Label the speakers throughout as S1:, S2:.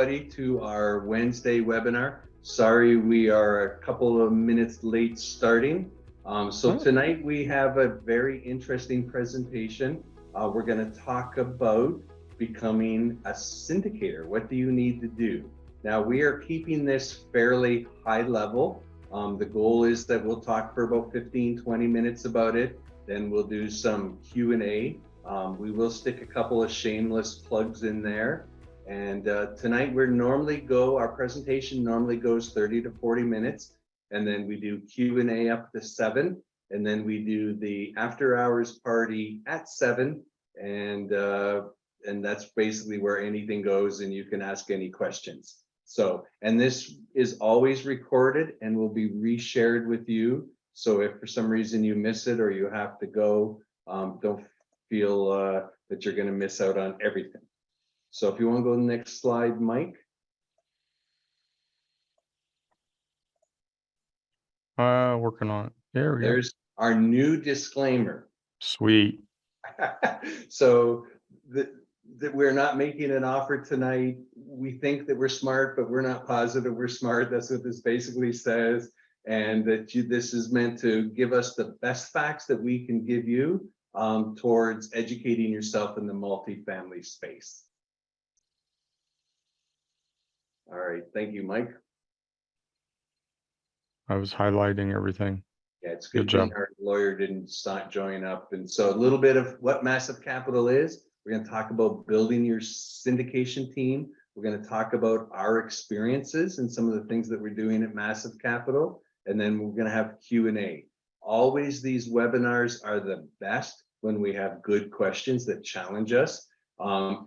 S1: everybody to our Wednesday webinar. Sorry, we are a couple of minutes late starting. So tonight we have a very interesting presentation. We're going to talk about becoming a syndicator. What do you need to do? Now, we are keeping this fairly high level. The goal is that we'll talk for about 15-20 minutes about it. Then we'll do some Q&A. We will stick a couple of shameless plugs in there. And tonight our presentation normally goes 30 to 40 minutes. And then we do Q&A up to 7. And then we do the after hours party at 7. And that's basically where anything goes and you can ask any questions. So, and this is always recorded and will be reshared with you. So if for some reason you miss it or you have to go, don't feel that you're going to miss out on everything. So if you want to go to the next slide, Mike.
S2: Working on it. There we go.
S1: There's our new disclaimer.
S2: Sweet.
S1: So that we're not making an offer tonight. We think that we're smart, but we're not positive we're smart. That's what this basically says. And that this is meant to give us the best facts that we can give you towards educating yourself in the multifamily space. All right, thank you, Mike.
S2: I was highlighting everything.
S1: Yeah, it's good thing our lawyer didn't join up. And so a little bit of what Massive Capital is. We're going to talk about building your syndication team. We're going to talk about our experiences and some of the things that we're doing at Massive Capital. And then we're going to have Q&A. Always these webinars are the best when we have good questions that challenge us.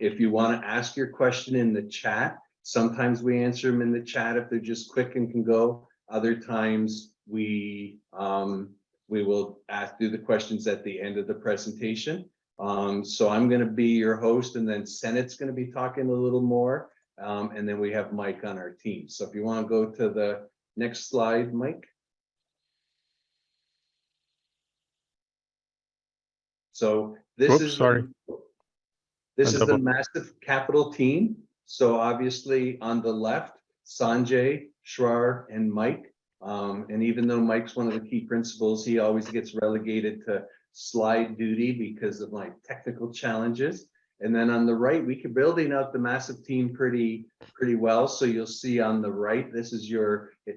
S1: If you want to ask your question in the chat, sometimes we answer them in the chat if they're just quick and can go. Other times we will do the questions at the end of the presentation. So I'm going to be your host, and then Senat's going to be talking a little more. And then we have Mike on our team. So if you want to go to the next slide, Mike. So this is the Massive Capital team. So obviously on the left, Sanjay, Shrar, and Mike. And even though Mike's one of the key principals, he always gets relegated to slide duty because of my technical challenges. And then on the right, we keep building out the Massive team pretty well. So you'll see on the right, this is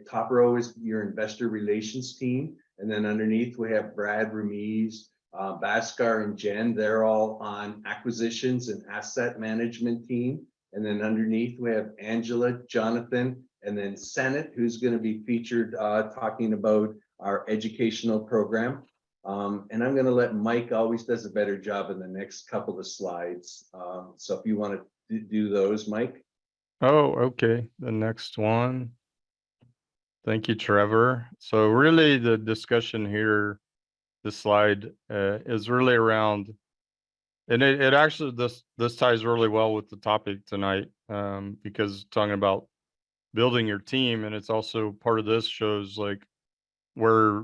S1: top row is your investor relations team. And then underneath we have Brad, Ramiz, Bhaskar, and Jen. They're all on acquisitions and asset management team. And then underneath we have Angela, Jonathan, and then Senate, who's going to be featured talking about our educational program. And I'm going to let Mike, always does a better job in the next couple of slides. So if you want to do those, Mike.
S2: Oh, okay. The next one. Thank you, Trevor. So really the discussion here, this slide is really around, and it actually, this ties really well with the topic tonight because talking about building your team, and it's also part of this shows like where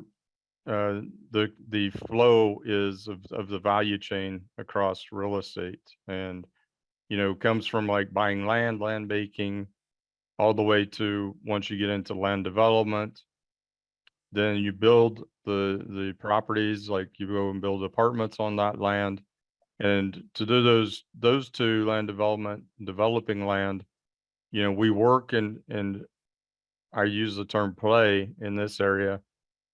S2: the flow is of the value chain across real estate, and comes from like buying land banking, all the way to once you get into land development, then you build the properties, like you go and build apartments on that land. And to do those two, land development, developing land, we work and I use the term play in this area.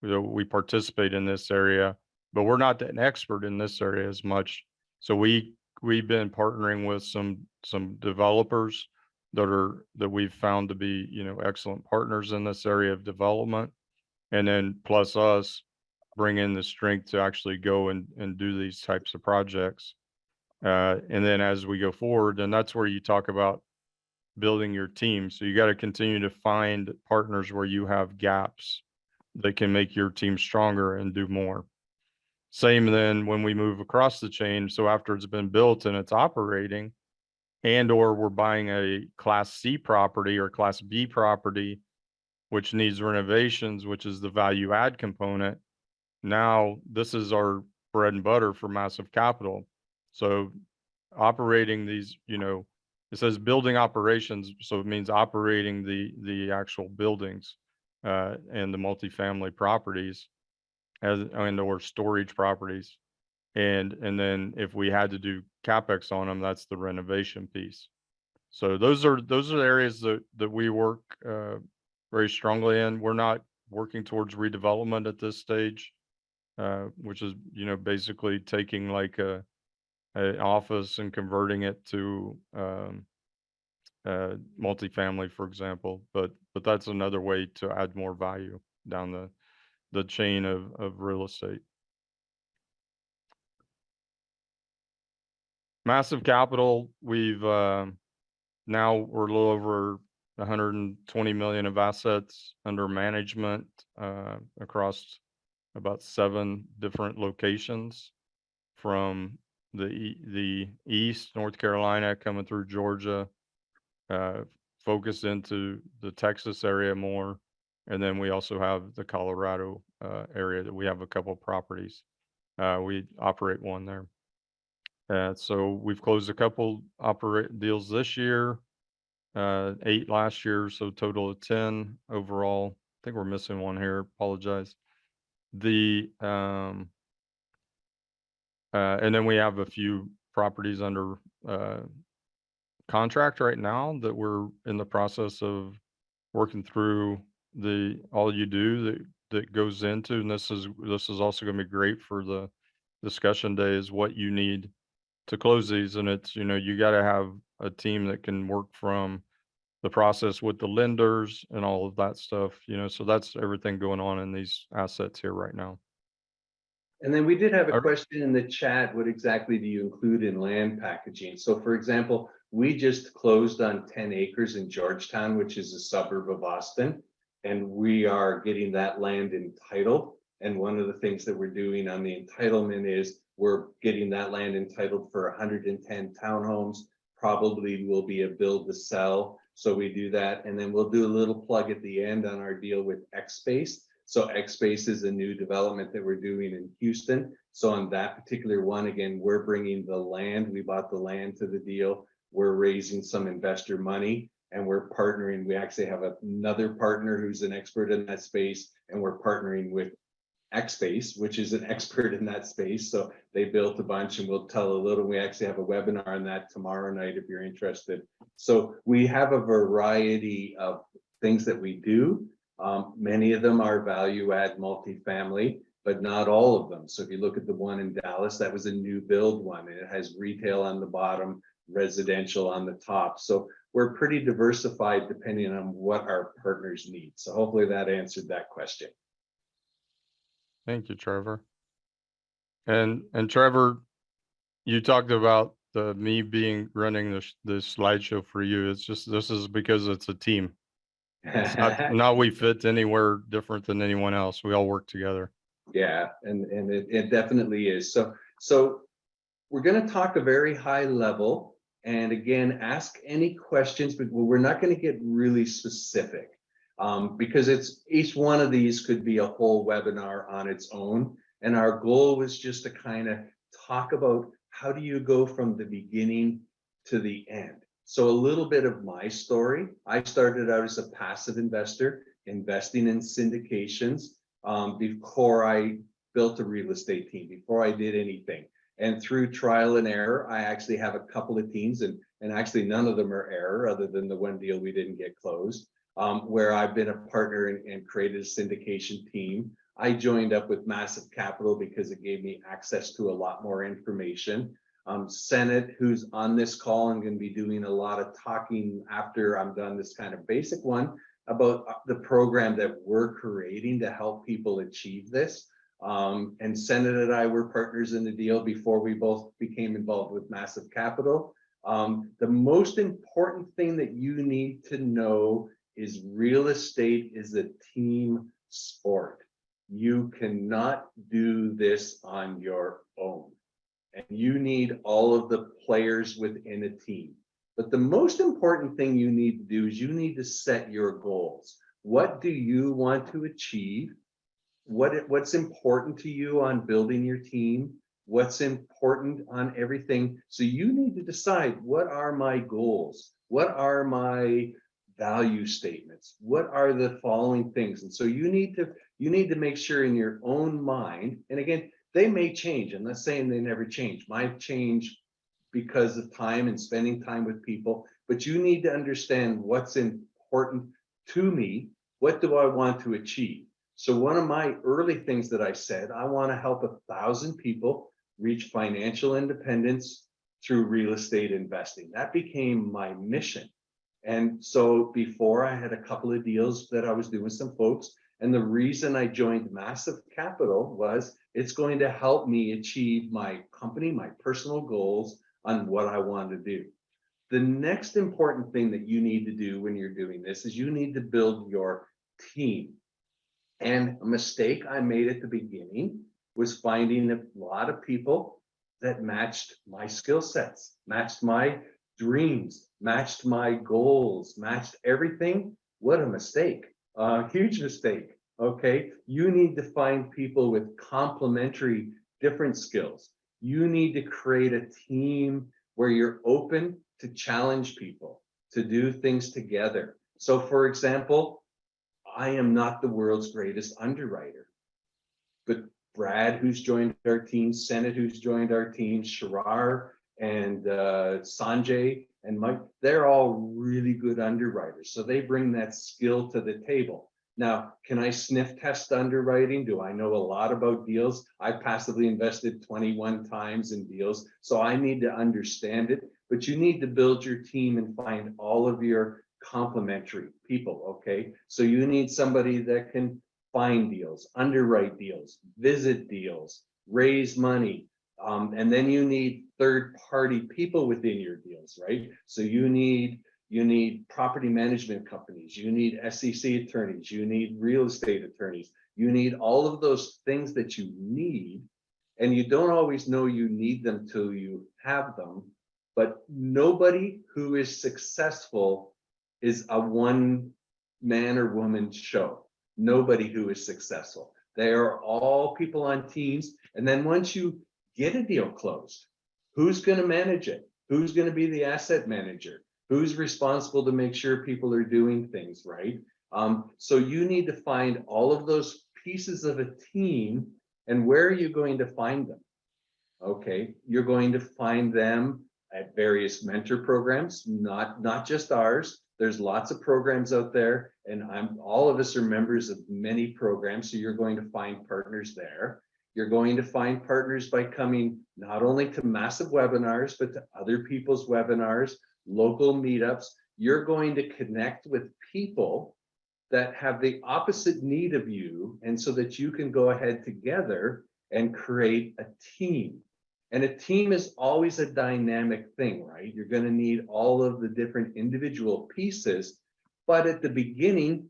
S2: We participate in this area, but we're not an expert in this area as much. So we've been partnering with some developers that we've found to be excellent partners in this area of development, and then plus us bring in the strength to actually go and do these types of projects. And then as we go forward, and that's where you talk about building your team. So you got to continue to find partners where you have gaps that can make your team stronger and do more. Same then when we move across the chain. So after it's been built and it's operating, and or we're buying a Class C property or Class B property, which needs renovations, which is the value add component. Now this is our bread and butter for Massive Capital. So operating these, it says building operations, so it means operating the actual buildings and the multifamily properties and or storage properties. And then if we had to do CapEx on them, that's the renovation piece. So those are the areas that we work very strongly in. We're not working towards redevelopment at this stage, which is, basically taking like a office and converting it to multifamily, for example. But that's another way to add more value down the chain of real estate. Massive capital. We've now we're a little over 120 million of assets under management across about 7 different locations, from the east, North Carolina, coming through Georgia, focused into the Texas area more, and then we also have the Colorado area that we have a couple properties. We operate one there. So we've closed a couple deals this year, 8 last year, so total of 10 overall. I think we're missing one here. Apologize. And then we have a few properties under contract right now that we're in the process of working through all you do that goes into, and this is also going to be great for the discussion day, is what you need to close these. And it's, you got to have a team that can work from the process with the lenders and all of that stuff, so that's everything going on in these assets here right now.
S1: And then we did have a question in the chat. What exactly do you include in land packaging? So for example, we just closed on 10 acres in Georgetown, which is a suburb of Austin, and we are getting that land entitled. And one of the things that we're doing on the entitlement is we're getting that land entitled for 110 townhomes. Probably will be a build to sell. So we do that. And then we'll do a little plug at the end on our deal with X Space. So X Space is a new development that we're doing in Houston. So on that particular one, again, we're bringing the land. We bought the land to the deal. We're raising some investor money, and we're partnering. We actually have another partner who's an expert in that space, and we're partnering with X Space, which is an expert in that space. So they built a bunch, and we'll tell a little. We actually have a webinar on that tomorrow night if you're interested. So we have a variety of things that we do. Many of them are value add multifamily, but not all of them. So if you look at the one in Dallas, that was a new build one, and it has retail on the bottom, residential on the top. So we're pretty diversified depending on what our partners need. So hopefully that answered that question.
S2: Thank you, Trevor. And Trevor, you talked about me running the slideshow for you. It's just, this is because it's a team. It's not we fit anywhere different than anyone else. We all work together. Yeah, and it definitely is. So we're going to talk a very high level, and again, ask any questions, but we're not going to get really specific because each one of these could be a whole webinar on its own. And our goal was just to kind of talk about how do you go from the beginning to the end. So a little bit of my story. I started out as a passive investor, investing in syndications before I built a real estate team, before I did anything. And through trial and error, I actually have a couple of teams, and actually none of them are error other than the one deal we didn't get closed, where I've been a partner and created a syndication team. I joined up with Massive Capital because it gave me access to a lot more information. Senate, who's on this call, I'm going to be doing a lot of talking after I'm done this kind of basic one about the program that we're creating to help people achieve this. And Senate and I were partners in the deal before we both became involved with Massive Capital. The most important thing that you need to know is real estate is a team sport. You cannot do this on your own. And you need all of the players within a team. But the most important thing you need to do is you need to set your goals. What do you want to achieve? What's important to you on building your team?
S1: what's important on everything. So you need to decide, what are my goals? What are my value statements? What are the following things? And so you need to make sure in your own mind, and again, they may change. I'm not saying they never change. Might change because of time and spending time with people, but you need to understand what's important to me. What do I want to achieve? So one of my early things that I said, I want to help 1,000 people reach financial independence through real estate investing. That became my mission. And so before, I had a couple of deals that I was doing with some folks. And the reason I joined Massive Capital was it's going to help me achieve my company, my personal goals on what I want to do. The next important thing that you need to do when you're doing this is you need to build your team. And a mistake I made at the beginning was finding a lot of people that matched my skill sets, matched my dreams, matched my goals, matched everything. What a mistake, a huge mistake. Okay, you need to find people with complementary different skills. You need to create a team where you're open to challenge people, to do things together. So for example, I am not the world's greatest underwriter, but Brad, who's joined our team, Senate, who's joined our team, Sharar and Sanjay and Mike, they're all really good underwriters. So they bring that skill to the table. Now, can I sniff test underwriting? Do I know a lot about deals? I passively invested 21 times in deals, so I need to understand it. But you need to build your team and find all of your complementary people, okay? So you need somebody that can find deals, underwrite deals, visit deals, raise money, and then you need third-party people within your deals, right? So you need property management companies, you need SEC attorneys, you need real estate attorneys, you need all of those things that you need, and you don't always know you need them till you have them. But nobody who is successful is a one man or woman show. Nobody who is successful. They are all people on teams. And then once you get a deal closed, who's going to manage it? Who's going to be the asset manager? Who's responsible to make sure people are doing things right? So you need to find all of those pieces of a team. And where are you going to find them? Okay, you're going to find them at various mentor programs, not just ours. There's lots of programs out there, and all of us are members of many programs. So you're going to find partners there. You're going to find partners by coming not only to Massive webinars, but to other people's webinars, local meetups. You're going to connect with people that have the opposite need of you, and so that you can go ahead together and create a team. And a team is always a dynamic thing, right? You're going to need all of the different individual pieces, but at the beginning,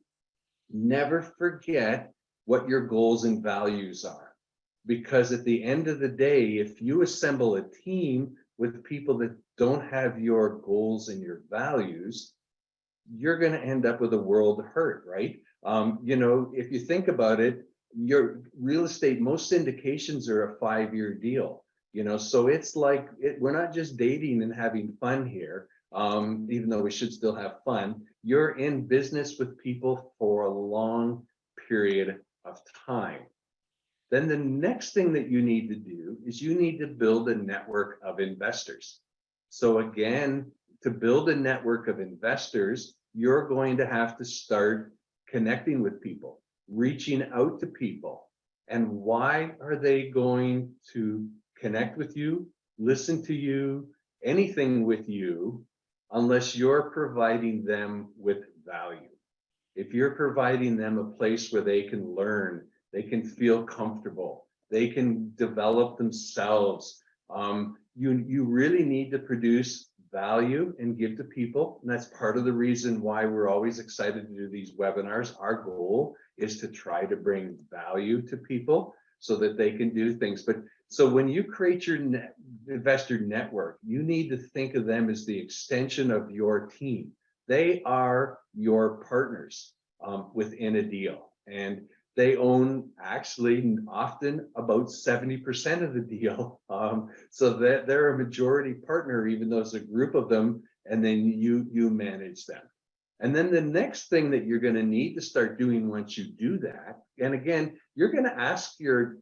S1: never forget what your goals and values are. Because at the end of the day, if you assemble a team with people that don't have your goals and your values, you're going to end up with a world hurt, right? If you think about it, your real estate, most syndications are a 5-year deal. So it's like we're not just dating and having fun here, even though we should still have fun. You're in business with people for a long period of time. Then the next thing that you need to do is you need to build a network of investors. So again, to build a network of investors, you're going to have to start connecting with people, reaching out to people. And why are they going to connect with you, listen to you, anything with you, unless you're providing them with value? If you're providing them a place where they can learn, they can feel comfortable, they can develop themselves, you really need to produce value and give to people. And that's part of the reason why we're always excited to do these webinars. Our goal is to try to bring value to people so that they can do things. But so when you create your investor network, you need to think of them as the extension of your team. They are your partners within a deal. And They own actually often about 70% of the deal. So that they're a majority partner, even though it's a group of them, and then you manage them. And then the next thing that you're going to need to start doing once you do that, and again, you're going to ask your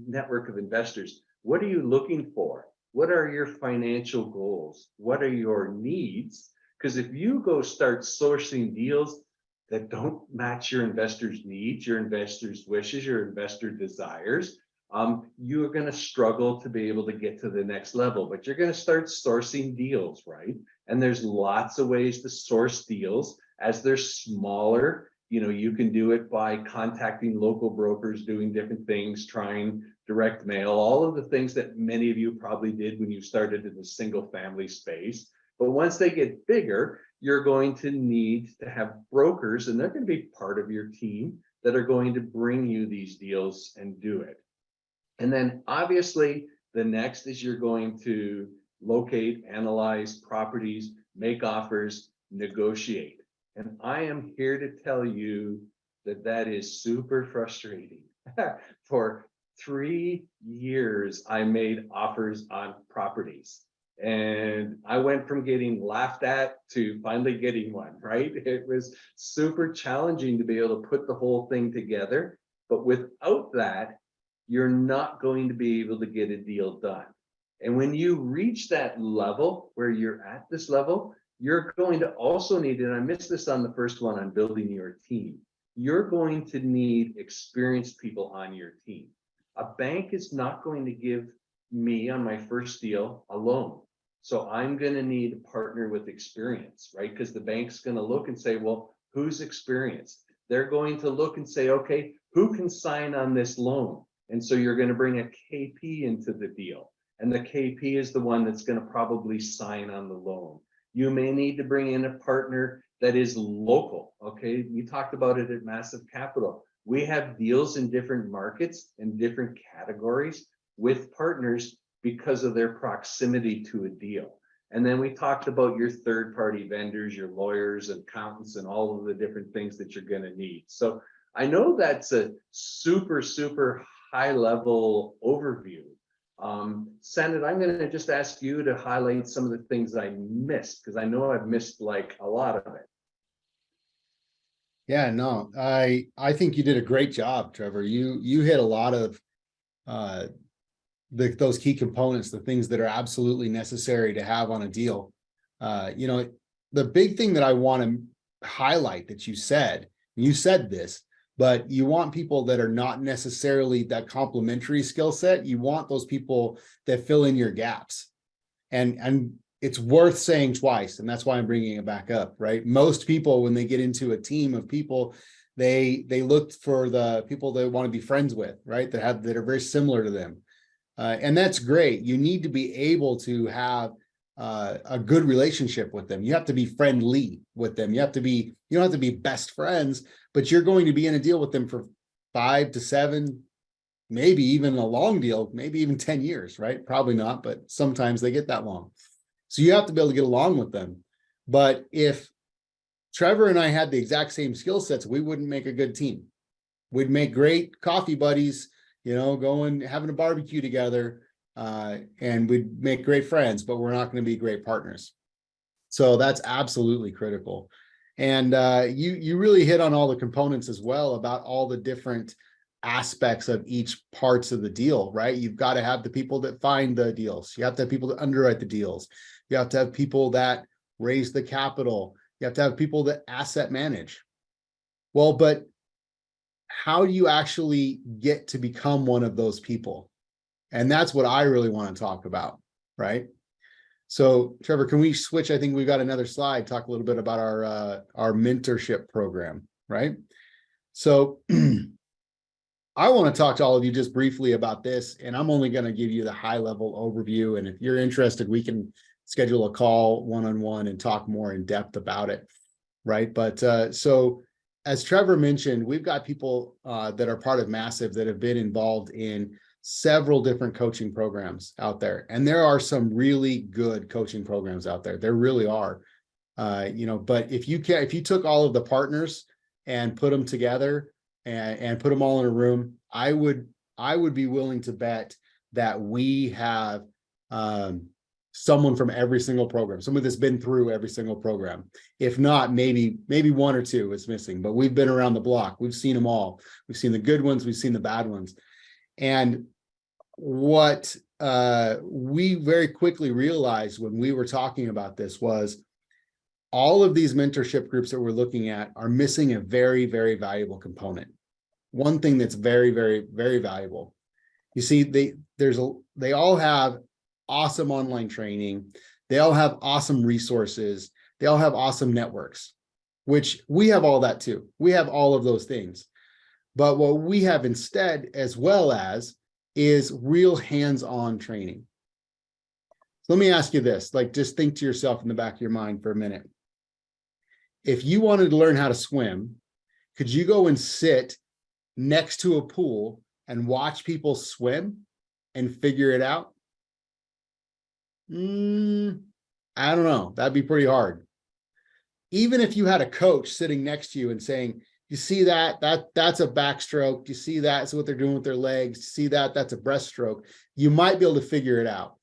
S1: network of investors, what are you looking for? What are your financial goals? What are your needs? Because if you go start sourcing deals that don't match your investors' needs, your investors' wishes, your investor desires, you are going to struggle to be able to get to the next level. But you're going to start sourcing deals, right? And there's lots of ways to source deals. As they're smaller, you can do it by contacting local brokers, doing different things, trying direct mail, all of the things that many of you probably did when you started in the single family space. But once they get bigger, you're going to need to have brokers, and they're going to be part of your team that are going to bring you these deals and do it. And then obviously the next is you're going to locate, analyze properties, make offers, negotiate. And I am here to tell you that that is super frustrating. For 3 years, I made offers on properties. And I went from getting laughed at to finally getting one, right? It was super challenging to be able to put the whole thing together. But without that, you're not going to be able to get a deal done. And when you reach that level where you're at this level, you're going to also need, and I missed this on the first one on building your team, you're going to need experienced people on your team. A bank is not going to give me on my first deal a loan. So I'm going to need a partner with experience, right? Because the bank's going to look and say, well, who's experienced? They're going to look and say, okay, who can sign on this loan? And so you're going to bring a KP into the deal. And the KP is the one that's going to probably sign on the loan. You may need to bring in a partner that is local. Okay, we talked about it at Massive Capital. We have deals in different markets and different categories with partners because of their proximity to a deal. And then we talked about your third-party vendors, your lawyers, accountants, and all of the different things that you're going to need. So I know that's a super, super high-level overview. Sandit, I'm going to just ask you to highlight some of the things I missed, because I know I've missed like a lot of it.
S3: Yeah, no, I think you did a great job, Trevor. You hit a lot of those key components, the things that are absolutely necessary to have on a deal. The big thing that I want to highlight that you said this, but you want people that are not necessarily that complementary skill set. You want those people that fill in your gaps. And it's worth saying twice, and that's why I'm bringing it back up, right? Most people, when they get into a team of people, they look for the people they want to be friends with, right? That are very similar to them. And that's great. You need to be able to have a good relationship with them. You have to be friendly with them. You don't have to be best friends, but you're going to be in a deal with them for 5 to 7, maybe even a long deal, maybe even 10 years, right? Probably not, but sometimes they get that long. So you have to be able to get along with them. But if Trevor and I had the exact same skill sets, we wouldn't make a good team. We'd make great coffee buddies, going, having a barbecue together, and we'd make great friends, but we're not going to be great partners. So that's absolutely critical. And you really hit on all the components as well about all the different aspects of each parts of the deal, right? You've got to have the people that find the deals. You have to have people that underwrite the deals. You have to have people that raise the capital. You have to have people that asset manage. Well, but how do you actually get to become one of those people? And that's what I really want to talk about, right? So, Trevor, can we switch? I think we've got another slide, talk a little bit about our mentorship program, right? So I want to talk to all of you just briefly about this, and I'm only going to give you the high-level overview. And if you're interested, we can schedule a call one-on-one and talk more in depth about it, right? But so as Trevor mentioned, we've got people that are part of Massive that have been involved in several different coaching programs out there. And there are some really good coaching programs out there. There really are. But if you took all of the partners and put them together, and put them all in a room, I would be willing to bet that we have someone from every single program, someone that's been through every single program. If not, maybe one or two is missing, but we've been around the block. We've seen them all. We've seen the good ones. We've seen the bad ones. And what we very quickly realized when we were talking about this was all of these mentorship groups that we're looking at are missing a very, very valuable component. One thing that's very, very, very valuable. You see, they all have awesome online training. They all have awesome resources. They all have awesome networks, which we have all that too. We have all of those things. But what we have instead, as well as, is real hands-on training. So let me ask you this, like, just think to yourself in the back of your mind for a minute. If you wanted to learn how to swim, could you go and sit next to a pool and watch people swim and figure it out? I don't know. That'd be pretty hard. Even if you had a coach sitting next to you and saying, you see that's a backstroke. You see that's what they're doing with their legs. You see that's a breaststroke. You might be able to figure it out.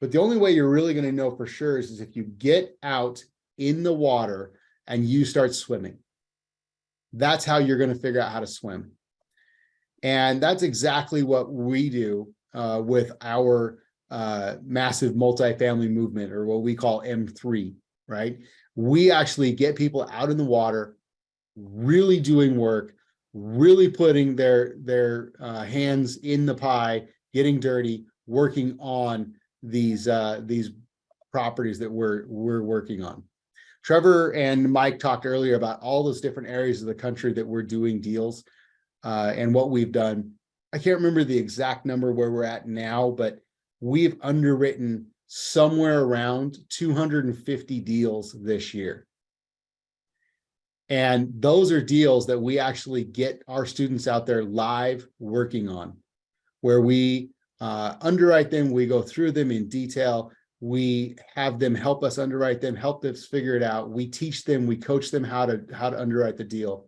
S3: But the only way you're really going to know for sure is if you get out in the water and you start swimming. That's how you're going to figure out how to swim. And that's exactly what we do with our massive multifamily movement, or what we call M3, right? We actually get people out in the water, really doing work, really putting their hands in the pie, getting dirty, working on these properties that we're working on. Trevor and Mike talked earlier about all those different areas of the country that we're doing deals and what we've done. I can't remember the exact number where we're at now, but we've underwritten somewhere around 250 deals this year. And those are deals that we actually get our students out there live working on, where we underwrite them, we go through them in detail, we have them help us underwrite them, help us figure it out, we teach them, we coach them how to underwrite the deal.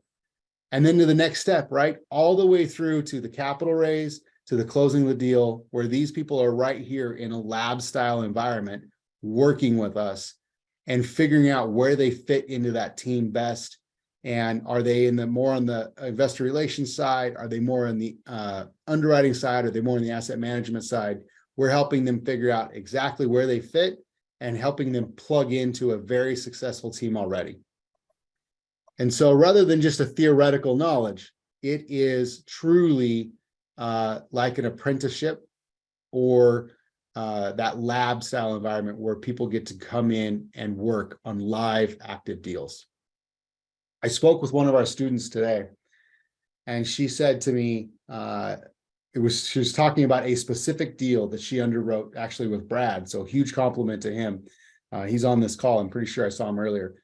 S3: And then to the next step, right? All the way through to the capital raise, to the closing of the deal, where these people are right here in a lab style environment, working with us and figuring out where they fit into that team best. And are they more on the investor relations side? Are they more on the underwriting side? Are they more on the asset management side? We're helping them figure out exactly where they fit and helping them plug into a very successful team already. And so rather than just a theoretical knowledge, it is truly like an apprenticeship or that lab style environment where people get to come in and work on live active deals. I spoke with one of our students today, and she said to me, she was talking about a specific deal that she underwrote actually with Brad. So huge compliment to him. He's on this call. I'm pretty sure I saw him earlier.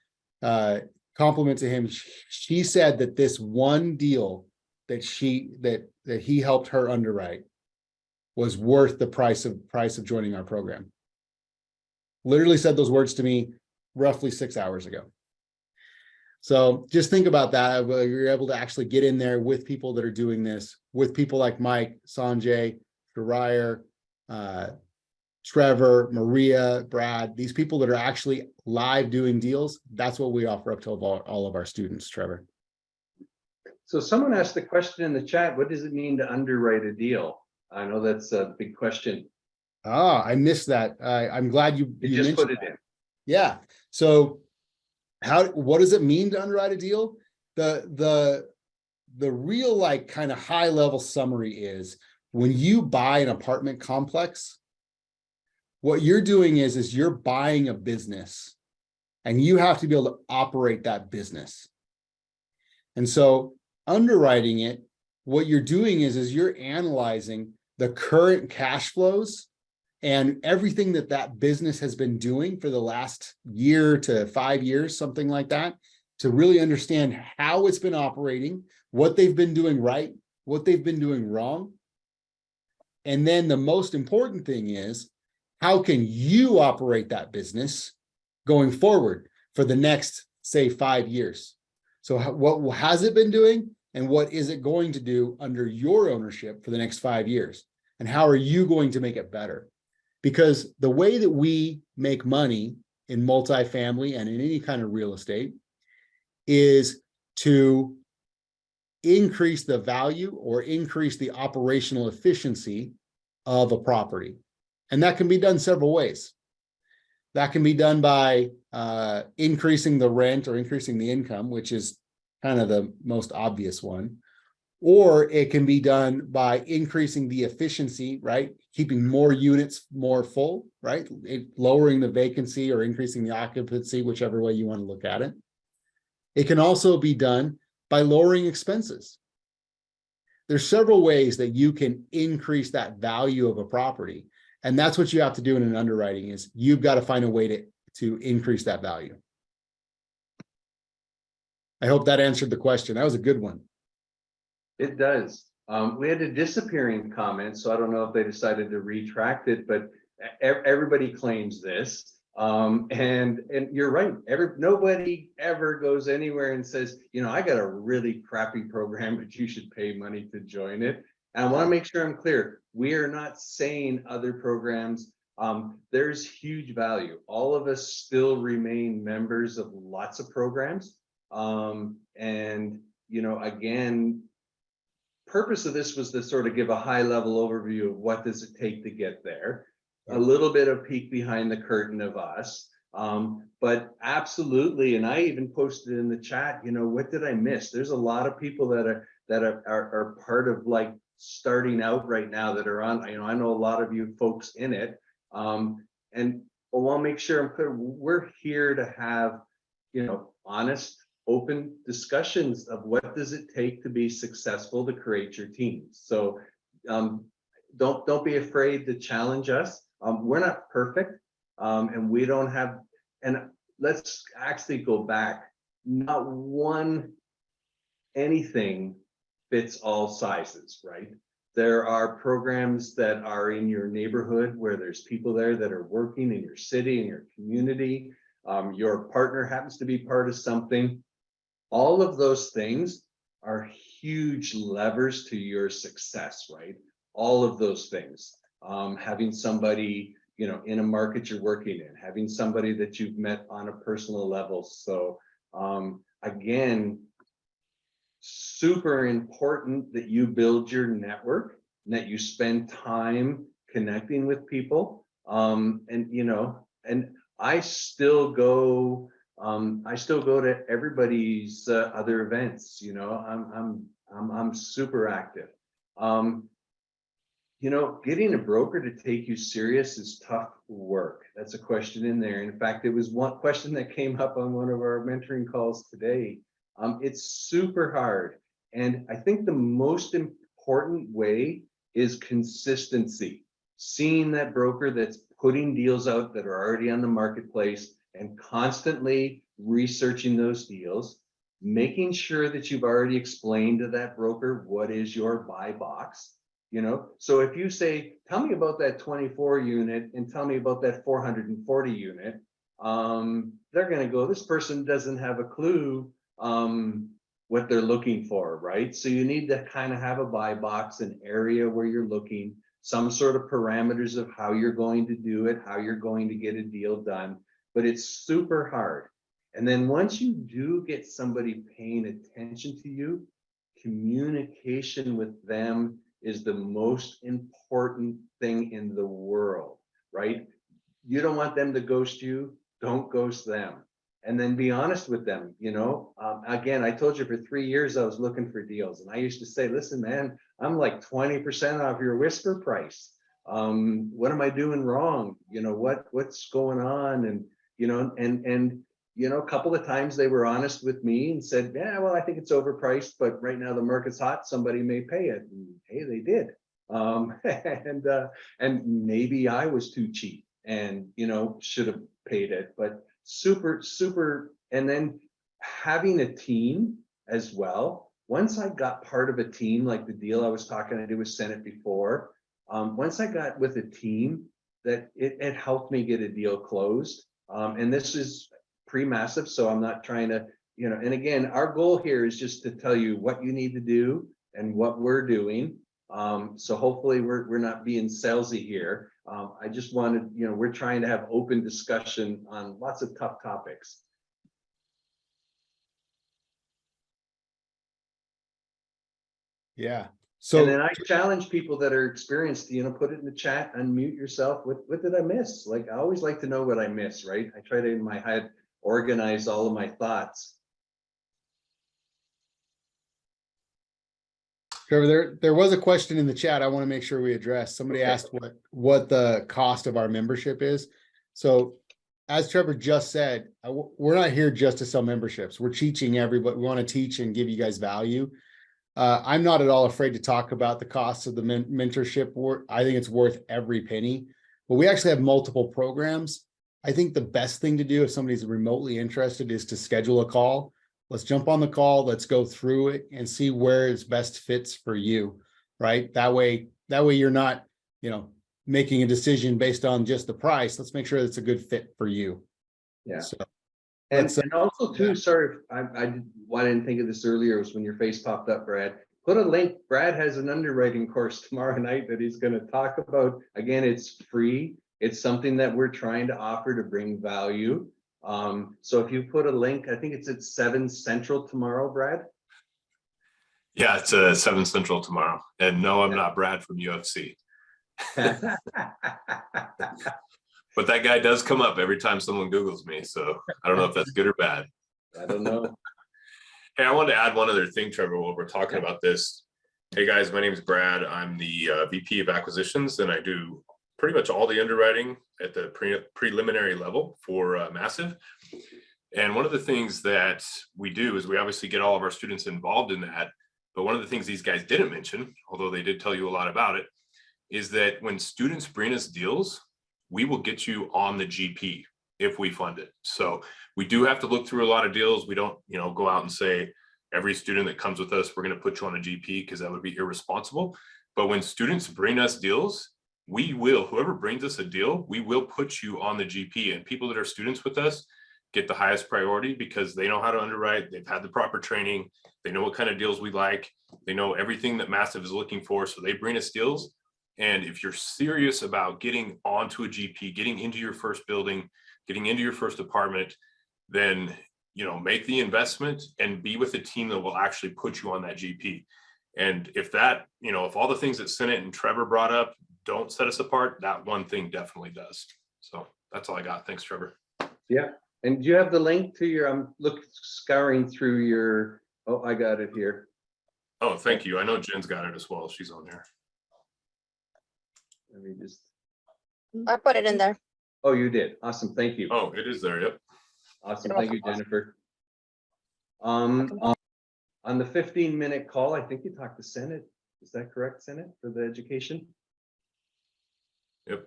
S3: Compliment to him. She said that this one deal that he helped her underwrite was worth the price of joining our program. Literally said those words to me roughly 6 hours ago. So just think about that. You're able to actually get in there with people that are doing this, with people like Mike, Sanjay, Shariah, Trevor, Maria, Brad, these people that are actually live doing deals. That's what we offer up to all of our students, Trevor.
S1: So someone asked the question in the chat, what does it mean to underwrite a deal? I know that's a big question.
S3: Ah, I missed that. I'm glad you
S1: just put it in.
S3: Yeah. So what does it mean to underwrite a deal? The real like kind of high level summary is when you buy an apartment complex, what you're doing is you're buying a business and you have to be able to operate that business. And so underwriting it, what you're doing is you're analyzing the current cash flows and everything that business has been doing for the last year to 5 years, something like that, to really understand how it's been operating, what they've been doing right, what they've been doing wrong. And then the most important thing is, how can you operate that business going forward for the next, say, 5 years? So what has it been doing? and what is it going to do under your ownership for the next 5 years? And how are you going to make it better? Because the way that we make money in multifamily and in any kind of real estate is to increase the value or increase the operational efficiency of a property. And that can be done several ways. That can be done by increasing the rent or increasing the income, which is kind of the most obvious one. Or it can be done by increasing the efficiency, right? Keeping more units more full, right? Lowering the vacancy or increasing the occupancy, whichever way you want to look at it. It can also be done by lowering expenses. There's several ways that you can increase that value of a property. And that's what you have to do in an underwriting is you've got to find a way to increase that value. I hope that answered the question. That was a good one.
S1: It does. We had a disappearing comment, so I don't know if they decided to retract it, but everybody claims this. And you're right. Nobody ever goes anywhere and says, you know, I got a really crappy program, but you should pay money to join it. And I want to make sure I'm clear. We are not saying other programs. There's huge value. All of us still remain members of lots of programs. And, you know, again, purpose of this was to sort of give a high level overview of what does it take to get there. A little bit of peek behind the curtain of us. But absolutely, and I even posted in the chat, you know, what did I miss? There's a lot of people that are part of like starting out right now that are on, you know, I know a lot of you folks in it. And I'll make sure I'm clear, we're here to have, you know, honest, open discussions of what does it take to be successful to create your teams. So don't be afraid to challenge us. We're not perfect, and we don't have, and let's actually go back. Not one anything fits all sizes, right? There are programs that are in your neighborhood where there's people there that are working in your city, in your community. Your partner happens to be part of something. All of those things are huge levers to your success, right? All of those things. Having somebody, you know, in a market you're working in, having somebody that you've met on a personal level. So again, super important that you build your network and that you spend time connecting with people. And you know, and I still go to everybody's other events. You know, I'm super active. You know, getting a broker to take you serious is tough work. That's a question in there. In fact, it was one question that came up on one of our mentoring calls today. It's super hard. And I think the most important way is consistency. Seeing that broker that's putting deals out that are already on the marketplace and constantly researching those deals, making sure that you've already explained to that broker what is your buy box. You know, so if you say, tell me about that 24 unit and tell me about that 440 unit, they're going to go, this person doesn't have a clue what they're looking for, right? So you need to kind of have a buy box, an area where you're looking, some sort of parameters of how you're going to do it, how you're going to get a deal done, but it's super hard. And then once you do get somebody paying attention to you, communication with them is the most important thing in the world, right? You don't want them to ghost you, don't ghost them. And then be honest with them, you know. Again, I told you for 3 years I was looking for deals, and I used to say, listen, man, I'm like 20% off your whisper price. What am I doing wrong? You know, what's going on? And, you know, and you know, a couple of times they were honest with me and said, yeah, well, I think it's overpriced, but right now the market's hot, somebody may pay it. And hey, they did. And maybe I was too cheap and, you know, should have paid it, but super. And then having a team as well. Once I got part of a team, like the deal I was talking to do with Senate before, once I got with a team, that it helped me get a deal closed. And this is pre-Massive, so I'm not trying to you know, and again, our goal here is just to tell you what you need to do and what we're doing. So hopefully we're not being salesy here. I just wanted, you know, we're trying to have open discussion on lots of tough topics.
S3: Yeah.
S1: And then I challenge people that are experienced, you know, put it in the chat, unmute yourself. What did I miss? Like, I always like to know what I miss, right? I try to, in my head, organize all of my thoughts.
S3: Trevor, there was a question in the chat I want to make sure we address. Somebody asked what the cost of our membership is. So as Trevor just said, we're not here just to sell memberships. We're teaching everybody. We want to teach and give you guys value. I'm not at all afraid to talk about the costs of the mentorship. I think it's worth every penny, but we actually have multiple programs. I think the best thing to do if somebody's remotely interested is to schedule a call. Let's jump on the call. Let's go through it and see where it's best fits for you, right? That way you're not, you know, making a decision based on just the price. Let's make sure it's a good fit for you.
S1: Yeah.
S3: So,
S1: and also too, sorry, I didn't think of this earlier, was when your face popped up, Brad. Put a link. Brad has an underwriting course tomorrow night that he's going to talk about. Again, it's free. It's something that we're trying to offer to bring value. So if you put a link, I think it's at 7 Central tomorrow, Brad.
S4: Yeah, it's 7 Central tomorrow. And no, I'm not Brad from UFC. But that guy does come up every time someone Googles me. So I don't know if that's good or bad.
S1: I don't know.
S4: Hey, I wanted to add one other thing, Trevor, while we're talking about this. Hey guys, my name is Brad. I'm the VP of acquisitions, and I do pretty much all the underwriting at the preliminary level for Massive. And one of the things that we do is we obviously get all of our students involved in that. But one of the things these guys didn't mention, although they did tell you a lot about it, is that when students bring us deals, we will get you on the GP if we fund it. So we do have to look through a lot of deals. We don't, you know, go out and say every student that comes with us, we're going to put you on a GP, because that would be irresponsible. But when students bring us deals, we will, whoever brings us a deal, we will put you on the GP. And people that are students with us get the highest priority because they know how to underwrite. They've had the proper training. They know what kind of deals we like. They know everything that Massive is looking for. So they bring us deals. And if you're serious about getting onto a GP, getting into your first building, getting into your first apartment, then, you know, make the investment and be with a team that will actually put you on that GP. And if that, you know, if all the things that Senate and Trevor brought up don't set us apart, that one thing definitely does. So that's all I got. Thanks, Trevor.
S1: Yeah. And do you have the link to your, I'm scouring through your, oh, I got it here.
S4: Oh, thank you. I know Jen's got it as well. She's on there.
S1: Let me just.
S5: I put it in there.
S1: Oh, you did. Awesome. Thank you.
S4: Oh, it is there. Yep.
S1: Awesome. Thank you, Jennifer. On the 15-minute call, I think you talked to Senate. Is that correct, Senate, for the education?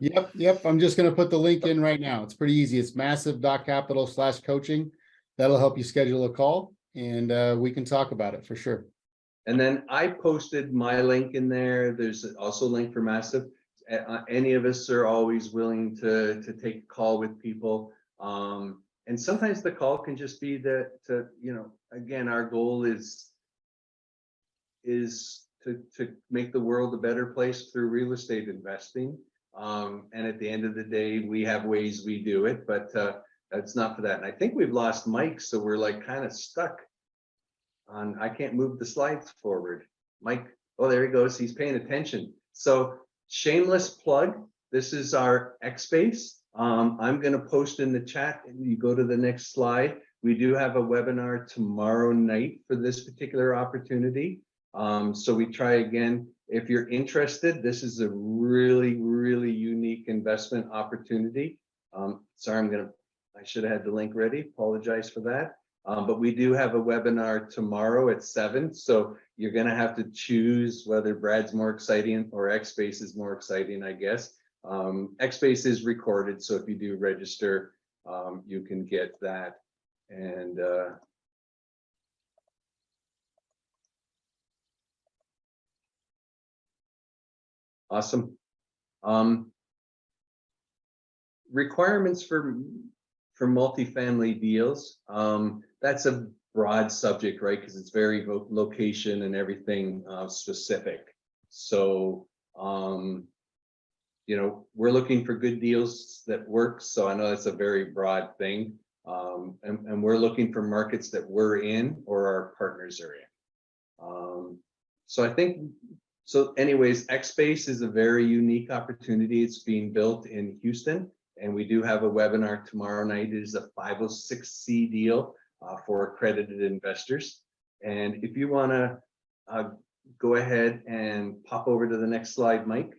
S3: Yep. I'm just going to put the link in right now. It's pretty easy. It's massive.capital/coaching. That'll help you schedule a call, and we can talk about it for sure. And
S1: then I posted my link in there. There's also a link for Massive. Any of us are always willing to take a call with people. And sometimes the call can just be that, you know, again, our goal is to make the world a better place through real estate investing. And at the end of the day, we have ways we do it, but that's not for that. And I think we've lost Mike, so we're like kind of stuck on, I can't move the slides forward. Mike, oh, there he goes. He's paying attention. So shameless plug. This is our X-Space. I'm going to post in the chat, and you go to the next slide. We do have a webinar tomorrow night for this particular opportunity. So we try again. If you're interested, this is a really, really unique investment opportunity. Sorry, I should have had the link ready. Apologize for that. But we do have a webinar tomorrow at 7. So you're going to have to choose whether Brad's more exciting or X-Space is more exciting, I guess. X-Space is recorded, so if you do register, you can get that. And awesome. Requirements for multifamily deals. That's a broad subject, right? Because it's very location and everything specific. So, you know, we're looking for good deals that work. So I know that's a very broad thing. And we're looking for markets that we're in or our partners are in. So I think, so anyways, X-Space is a very unique opportunity. It's being built in Houston, and we do have a webinar tomorrow night. It is a 506C deal for accredited investors. And if you want to go ahead and pop over to the next slide, Mike.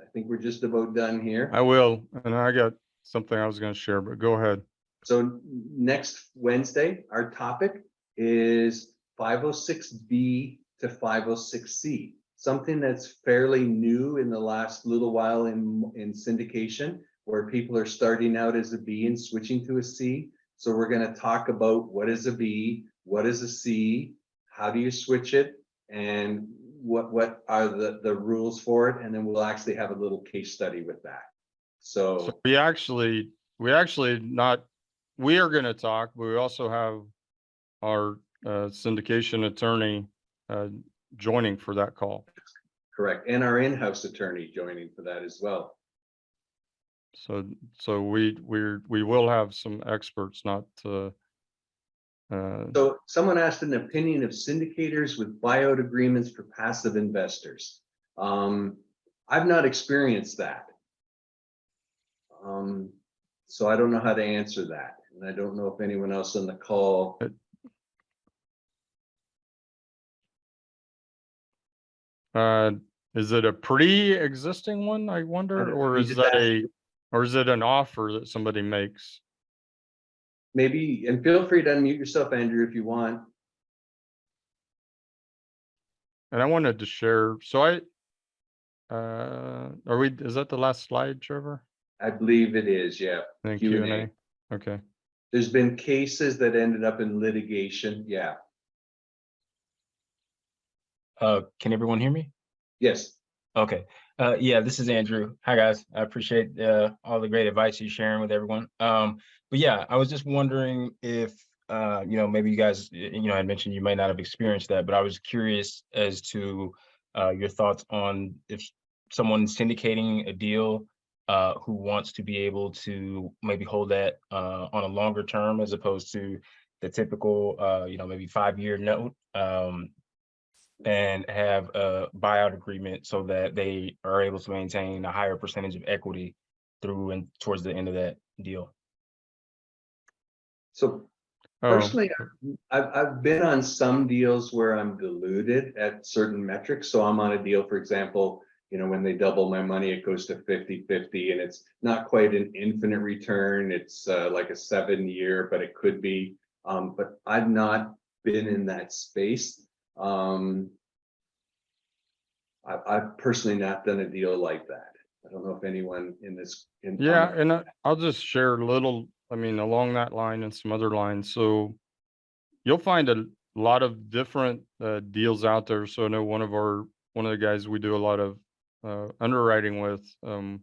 S1: I think we're just about done here.
S2: I will, and I got something I was going to share, but go ahead.
S1: So next Wednesday, our topic is 506B to 506C, something that's fairly new in the last little while in syndication, where people are starting out as a B and switching to a C. So we're going to talk about what is a B, what is a C, how do you switch it, and what are the rules for it, and then we'll actually have a little case study with that. So
S2: we are going to talk, but we also have our syndication attorney joining for that call.
S1: Correct, and our in-house attorney joining for that as well.
S2: So we will have some experts, not.
S1: So someone asked an opinion of syndicators with buyout agreements for passive investors. I've not experienced that. So I don't know how to answer that. And I don't know if anyone else on the call.
S2: Is it a pre-existing one, I wonder, or is it an offer that somebody makes?
S1: Maybe, and feel free to unmute yourself, Andrew, if you want.
S2: And I wanted to share, so is that the last slide, Trevor?
S1: I believe it is, yeah.
S2: Thank you. Q&A. Okay.
S1: There's been cases that ended up in litigation, yeah.
S6: Can everyone hear me?
S1: Yes.
S6: Okay. Yeah, this is Andrew. Hi guys. I appreciate all the great advice you're sharing with everyone. But yeah, I was just wondering if you know, maybe you guys, you know, I mentioned you might not have experienced that, but I was curious as to your thoughts on if someone's syndicating a deal who wants to be able to maybe hold that on a longer term as opposed to the typical you know, maybe 5-year note. And have a buyout agreement so that they are able to maintain a higher percentage of equity through and towards the end of that deal.
S1: So personally, I've been on some deals where I'm diluted at certain metrics. So I'm on a deal, for example, you know, when they double my money, it goes to 50-50, and it's not quite an infinite return. It's like a 7-year, but it could be. But I've not been in that space. I've personally not done a deal like that. I don't know if anyone in this.
S2: Yeah, and I'll just share a little, I mean, along that line and some other lines. So you'll find a lot of different deals out there. So I know one of the guys we do a lot of underwriting with, and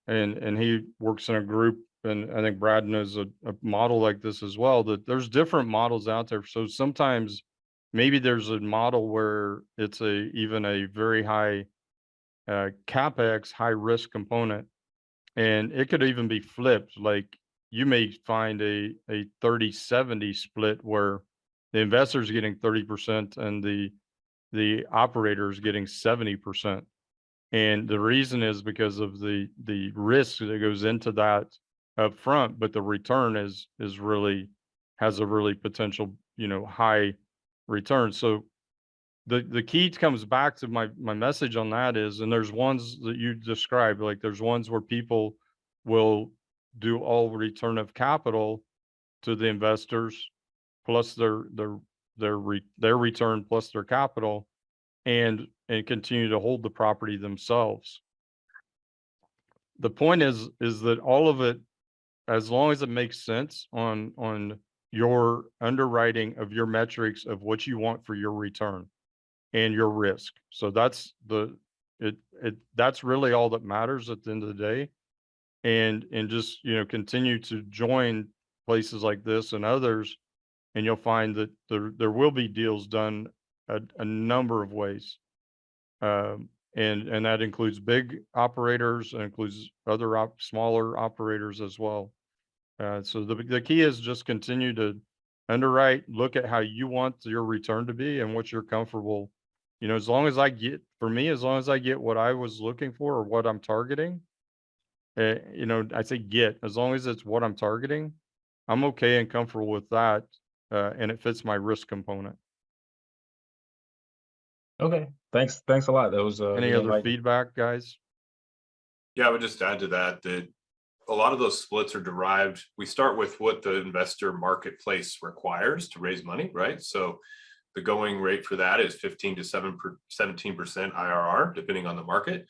S2: he works in a group, and I think Brad knows a model like this as well, that there's different models out there. So sometimes maybe there's a model where it's even a very high CapEx, high risk component, and it could even be flipped. Like you may find a 30-70 split where the investor is getting 30% and the operator is getting 70%. And the reason is because of the risk that goes into that up front, but the return has a really potential, you know, high return. So the key comes back to my message on that is, and there's ones that you described, like there's ones where people will do all return of capital to the investors plus their return plus their capital, and continue to hold the property themselves. The point is that all of it, as long as it makes sense on your underwriting of your metrics of what you want for your return and your risk. So that's that's really all that matters at the end of the day. And just, you know, continue to join places like this and others and you'll find that there will be deals done a number of ways. And that includes big operators, and includes other smaller operators as well. So the key is just continue to underwrite, look at how you want your return to be and what you're comfortable. You know, as long as I get what I was looking for or what I'm targeting, you know, I say as long as it's what I'm targeting, I'm okay and comfortable with that, and it fits my risk component.
S6: Okay, thanks a lot. That was
S2: Any
S6: really
S2: other
S6: enlightening.
S2: feedback, guys?
S4: Yeah, I would just add to that a lot of those splits are derived. We start with what the investor marketplace requires to raise money, right? So the going rate for that is 15 to 17% IRR, depending on the market.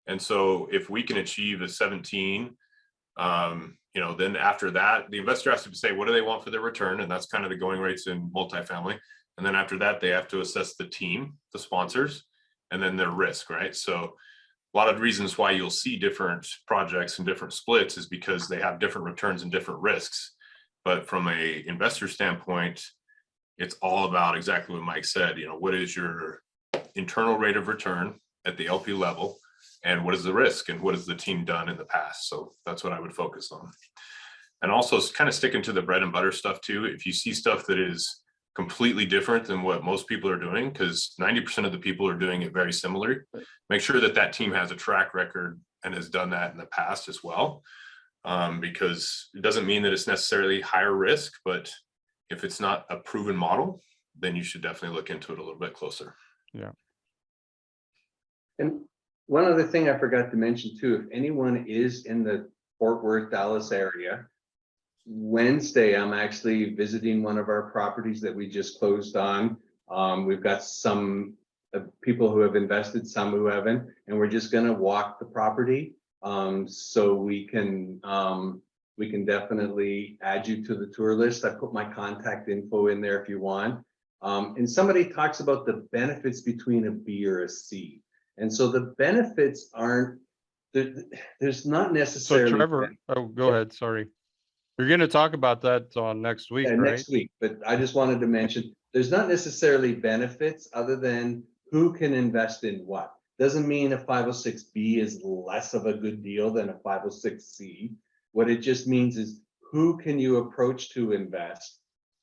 S4: And so if we can achieve a 17, you know, then after that, the investor has to say, what do they want for their return? And that's kind of the going rates in multifamily. And then after that, they have to assess the team, the sponsors, and then their risk, right? So a lot of reasons why you'll see different projects and different splits is because they have different returns and different risks. But from a investor standpoint, it's all about exactly what Mike said. You know, what is your internal rate of return at the LP level, and what is the risk, and what has the team done in the past? So that's what I would focus on. And also kind of sticking to the bread and butter stuff too. If you see stuff that is completely different than what most people are doing, because 90% of the people are doing it very similar, make sure that that team has a track record and has done that in the past as well. Because it doesn't mean that it's necessarily higher risk, but if it's not a proven model, then you should definitely look into it a little bit closer.
S2: Yeah.
S1: And one other thing I forgot to mention too, if anyone is in the Fort Worth, Dallas area, Wednesday, I'm actually visiting one of our properties that we just closed on. We've got some people who have invested, some who haven't, and we're just going to walk the property. So we can definitely add you to the tour list. I put my contact info in there if you want. And somebody talks about the benefits between a B or a C. And so the benefits aren't, there's not necessarily.
S2: So Trevor, go ahead, sorry. You're going to talk about that on next week, right?
S1: Next week, but I just wanted to mention, there's not necessarily benefits other than who can invest in what. Doesn't mean a 506B is less of a good deal than a 506C. What it just means is who can you approach to invest,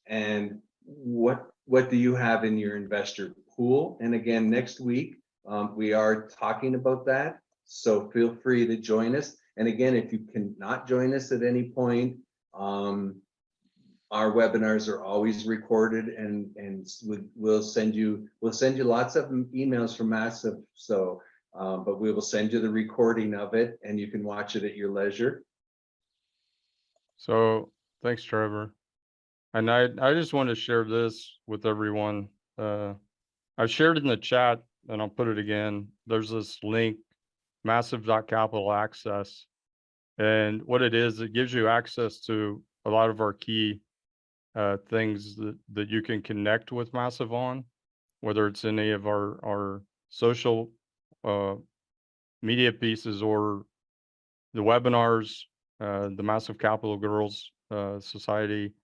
S1: and what do you have in your investor pool? And again, next week, we are talking about that. So feel free to join us. And again, if you cannot join us at any point, our webinars are always recorded, and we'll send you lots of emails from Massive. So, but we will send you the recording of it, and you can watch it at your leisure.
S2: So thanks, Trevor. And I just want to share this with everyone. I've shared in the chat, and I'll put it again. There's this link, massive.capital access. And what it is, it gives you access to a lot of our key things that you can connect with Massive on, whether it's any of our social media pieces or the webinars, the Massive Capital Girls Society,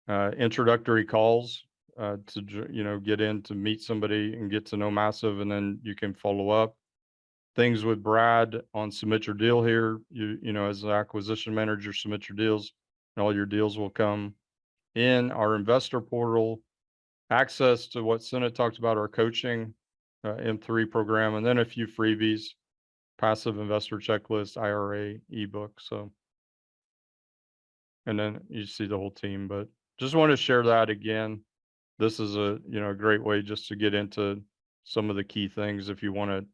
S2: introductory calls to get in to meet somebody and get to know Massive, and then you can follow up. Things with Brad on submit your deal here. You know, as an acquisition manager, submit your deals, and all your deals will come in our investor portal. Access to what Senate talked about, our coaching M3 program, and then a few freebies, passive investor checklist, IRA ebook. So, and then you see the whole team. But just want to share that again. This is a great way just to get into some of the key things if you want to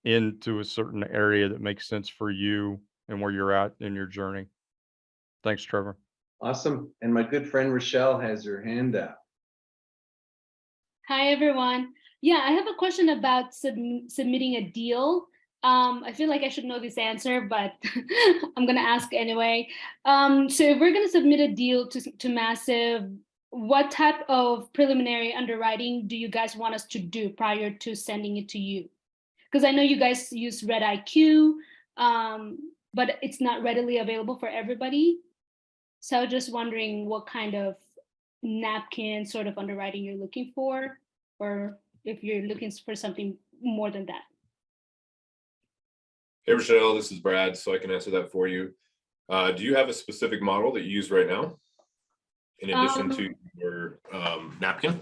S2: into a certain area that makes sense for you and where you're at in your journey. Thanks, Trevor.
S1: Awesome. And my good friend Rochelle has her hand up.
S7: Hi, everyone. Yeah, I have a question about submitting a deal. I feel like I should know this answer, but I'm going to ask anyway. So if we're going to submit a deal to Massive, what type of preliminary underwriting do you guys want us to do prior to sending it to you? Because I know you guys use Red IQ, but it's not readily available for everybody. So just wondering what kind of napkin sort of underwriting you're looking for, or if you're looking for something more than that.
S4: Hey, Rochelle, this is Brad, so I can answer that for you. Do you have a specific model that you use right now in addition to your napkin?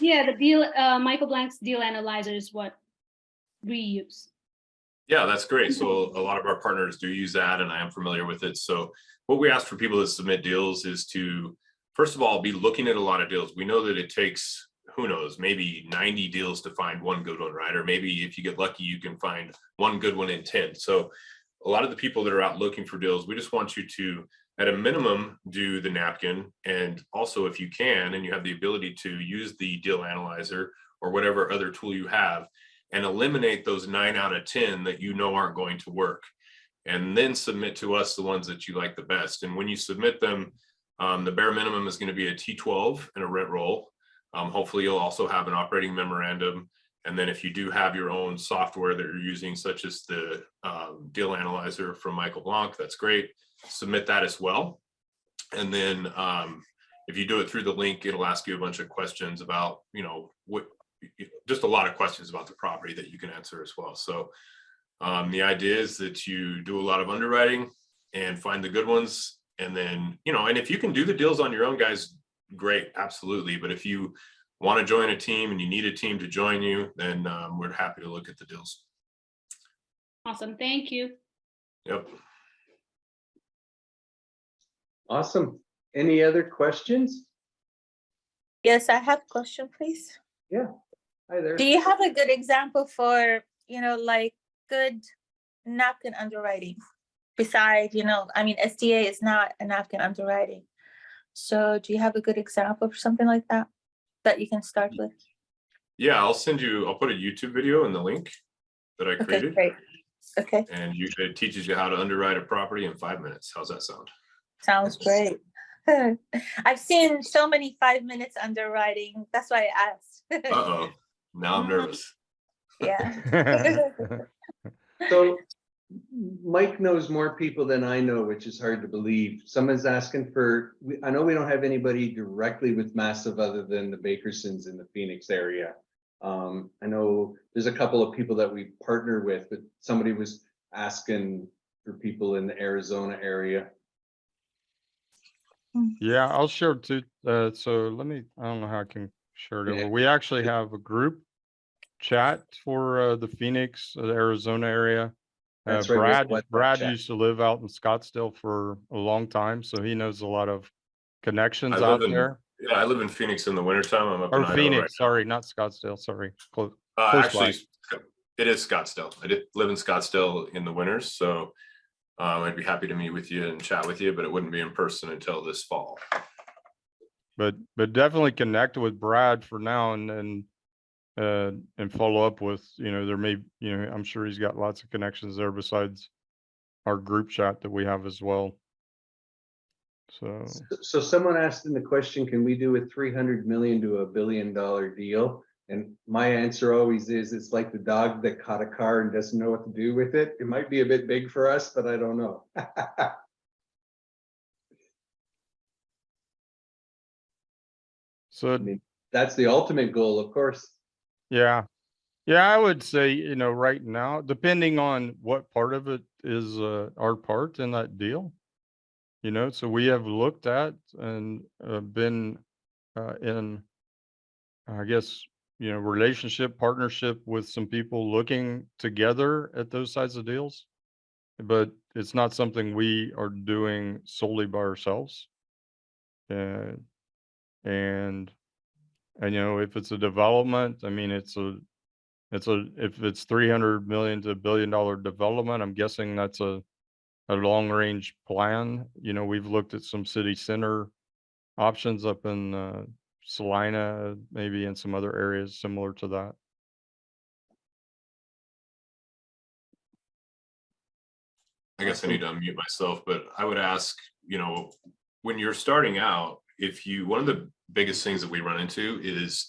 S7: Yeah, the deal, Michael Blank's deal analyzer is what we use.
S4: Yeah, that's great. So a lot of our partners do use that, and I am familiar with it. So what we ask for people to submit deals is to, first of all, be looking at a lot of deals. We know that it takes, who knows, maybe 90 deals to find one good one, right? Or maybe if you get lucky, you can find one good one in 10. So a lot of the people that are out looking for deals, we just want you to, at a minimum, do the napkin. And also, if you can, and you have the ability to use the deal analyzer or whatever other tool you have, and eliminate those 9 out of 10 that you know aren't going to work. And then submit to us the ones that you like the best. And when you submit them, the bare minimum is going to be a T12 and a rent roll. Hopefully you'll also have an operating memorandum. And then if you do have your own software that you're using, such as the deal analyzer from Michael Blanc, that's great. Submit that as well. And then if you do it through the link, it'll ask you a bunch of questions about, just a lot of questions about the property that you can answer as well. So the idea is that you do a lot of underwriting and find the good ones. And then, and if you can do the deals on your own, guys, great, absolutely. But if you want to join a team and you need a team to join you, then we're happy to look at the deals.
S7: Awesome, thank you.
S4: Yep.
S1: Awesome. Any other questions?
S5: Yes, I have a question, please.
S1: Yeah. Hi there.
S5: Do you have a good example for, like good napkin underwriting? Besides, SDA is not a napkin underwriting. So do you have a good example for something like that you can start with?
S4: Yeah, I'll put a YouTube video in the link that I created.
S5: Okay, great. Okay.
S4: And it teaches you how to underwrite a property in 5 minutes. How's that sound?
S5: Sounds great. I've seen so many 5 minutes underwriting. That's why I asked.
S4: Uh-oh. Now I'm nervous.
S5: Yeah.
S1: So Mike knows more people than I know, which is hard to believe. Someone's asking I know we don't have anybody directly with Massive other than the Bakersons in the Phoenix area. I know there's a couple of people that we partner with, but somebody was asking for people in the Arizona area.
S2: Yeah, I'll share too. So I don't know how I can share it over.
S1: Yeah.
S2: We actually have a group chat for the Phoenix, Arizona area.
S1: That's right, we have WhatsApp
S2: Brad
S1: chat.
S2: used to live out in Scottsdale for a long time, so he knows a lot of connections
S4: I
S2: out
S4: live in
S2: there.
S4: Yeah, I live in Phoenix in the wintertime. I'm up in
S2: Or
S4: Idaho
S2: Phoenix,
S4: right
S2: sorry, not Scottsdale, sorry. Close
S4: now.
S2: by.
S4: Actually, it is Scottsdale. I did live in Scottsdale in the winters, so I'd be happy to meet with you and chat with you, but it wouldn't be in person until this fall.
S2: But definitely connect with Brad for now and follow up with, there may, I'm sure he's got lots of connections there besides our group chat that we have as well.
S1: So someone asked in the question, can we do a $300 million to $1 billion deal? And my answer always is, it's like the dog that caught a car and doesn't know what to do with it. It might be a bit big for us, but I don't know.
S2: So
S1: I mean, that's the ultimate goal, of course.
S2: yeah, I would say, right now, depending on what part of it is our part in that deal, so we have looked at and been in, I guess, relationship, partnership with some people looking together at those sides of deals, but it's not something we are doing solely by ourselves. And if it's a development, I mean, if it's 300 million to $1 billion development, I'm guessing that's a long range plan. We've looked at some city center options up in Salina, maybe in some other areas similar to that.
S4: I guess I need to unmute myself, but I would ask, when you're starting out, one of the biggest things that we run into is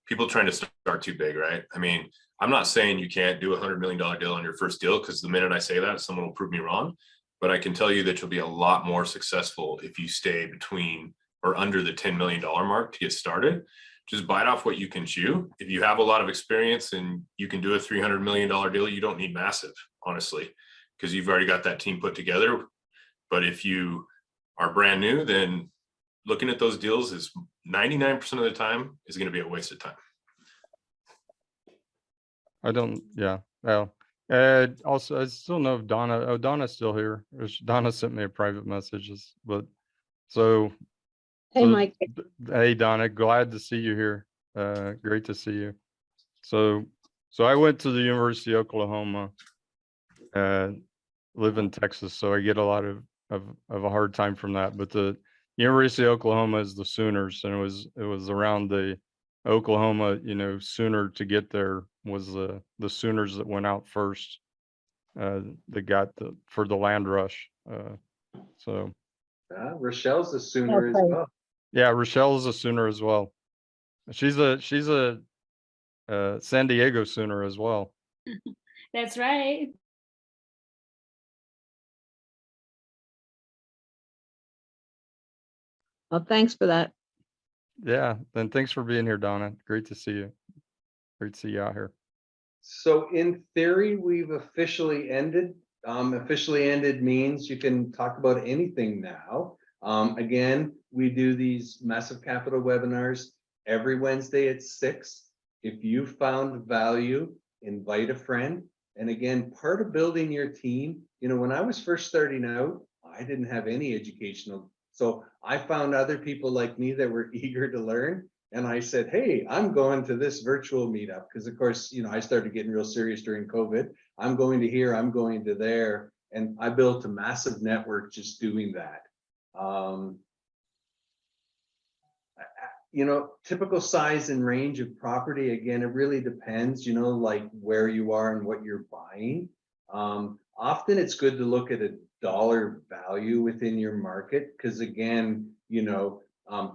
S4: people trying to start too big, right? I mean, I'm not saying you can't do $100 million deal on your first deal, because the minute I say that, someone will prove me wrong. But I can tell you that you'll be a lot more successful if you stay between or under the $10 million mark to get started. Just bite off what you can chew. If you have a lot of experience and you can do a $300 million deal, you don't need Massive, honestly, because you've already got that team put together. But if you are brand new, then looking at those deals is 99% of the time is going to be a waste of time.
S2: Yeah. Well, also, I still know if Donna. Oh, Donna's still here. Donna sent me a private messages, but so.
S8: Hey, Mike.
S2: Hey, Donna. Glad to see you here. Great to see you. So I went to the University of Oklahoma. Live in Texas, so I get a lot of a hard time from that. But the University of Oklahoma is the Sooners, and it was around the Oklahoma, Sooner to get there was the Sooners that went out first. That got for the land rush. So
S1: Rochelle's a Sooner as well.
S2: Yeah, Rochelle's a Sooner as well. She's a San Diego Sooner as well.
S7: That's right.
S8: Well, thanks for that.
S2: Yeah, then thanks for being here, Donna. Great to see you. Great to see you out here.
S1: So in theory, we've officially ended. Officially ended means you can talk about anything now. Again, we do these Massive Capital webinars every Wednesday at 6. If you found value, invite a friend. And again, part of building your team, when I was first starting out, I didn't have any educational. So I found other people like me that were eager to learn. And I said, hey, I'm going to this virtual meetup because, of course, I started getting real serious during COVID. I'm going to here, I'm going to there. And I built a massive network just doing that. Typical size and range of property, again, it really depends, like where you are and what you're buying. Often it's good to look at a dollar value within your market because, again,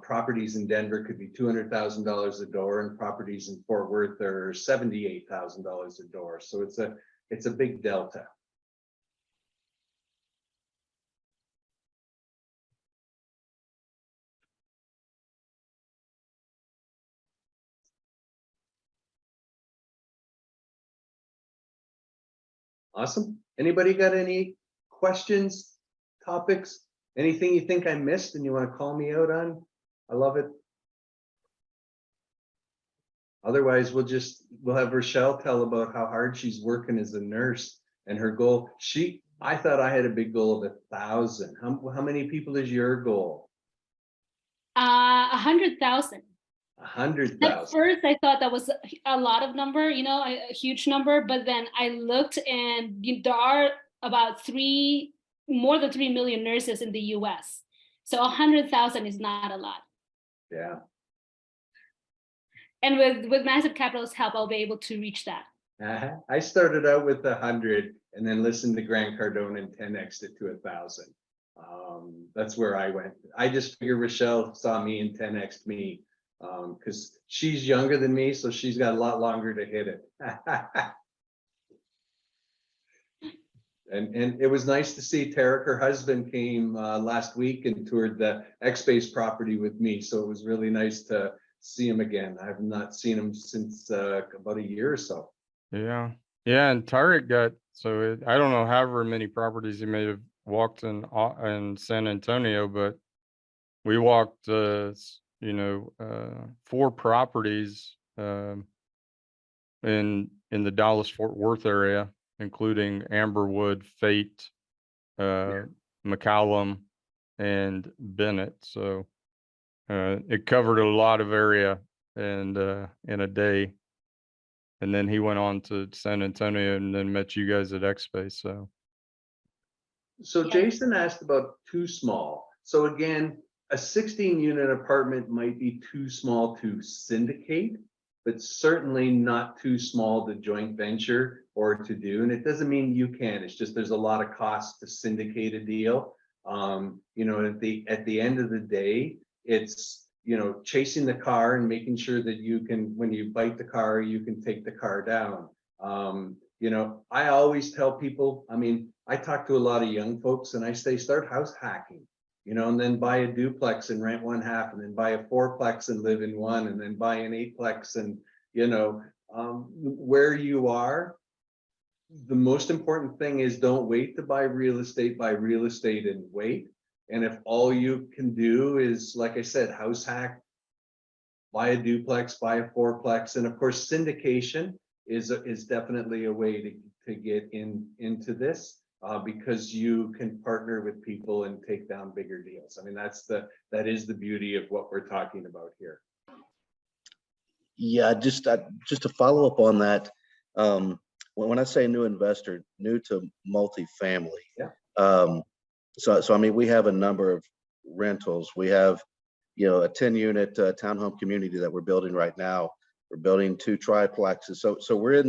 S1: properties in Denver could be $200,000 a door, and properties in Fort Worth are $78,000 a door. So it's a big delta. Awesome. Anybody got any questions, topics, anything you think I missed and you want to call me out on? I love it. Otherwise, we'll have Rochelle tell about how hard she's working as a nurse and her goal. I thought I had a big goal of 1,000. How many people is your goal?
S7: 100,000.
S1: 100,000.
S7: At first, I thought that was a lot of number, a huge number. But then I looked, and there are about more than 3 million nurses in the U.S. So 100,000 is not a lot.
S1: Yeah.
S7: And with Massive Capital's help, I'll be able to reach that.
S1: I started out with 100 and then listened to Grant Cardone and 10x'd it to 1,000. That's where I went. I just figured Rochelle saw me and 10x'd me because she's younger than me, so she's got a lot longer to hit it. And it was nice to see Tarek, her husband, came last week and toured the X-Base property with me. So it was really nice to see him again. I have not seen him since about a year or so.
S2: Yeah. And Tarek I don't know however many properties he may have walked in San Antonio, but we walked 4 properties in the Dallas-Fort Worth area, including Amberwood, Fate, McCallum, and Bennett. So it covered a lot of area and in a day. And then he went on to San Antonio and then met you guys at X-Base.
S1: So Jason asked about too small. So again, a 16-unit apartment might be too small to syndicate, but certainly not too small to joint venture or to do. And it doesn't mean you can. It's just there's a lot of costs to syndicate a deal. At the end of the day, it's chasing the car and making sure that you can, when you bite the car, you can take the car down. I always tell people, I talk to a lot of young folks and I say, start house hacking. and then buy a duplex and rent one half, and then buy a fourplex and live in one, and then buy an eightplex. And, where you are, the most important thing is don't wait to buy real estate and wait. And if all you can do is, like I said, house hack, buy a duplex, buy a fourplex, and of course, syndication is definitely a way to get into this, because you can partner with people and take down bigger deals. I mean, that is the beauty of what we're talking about here.
S9: Yeah, just to follow up on that, when I say new investor, new to multifamily.
S1: Yeah.
S9: So I mean, we have a number of rentals. We have, a 10-unit townhome community that we're building right now. We're building 2 triplexes. So we're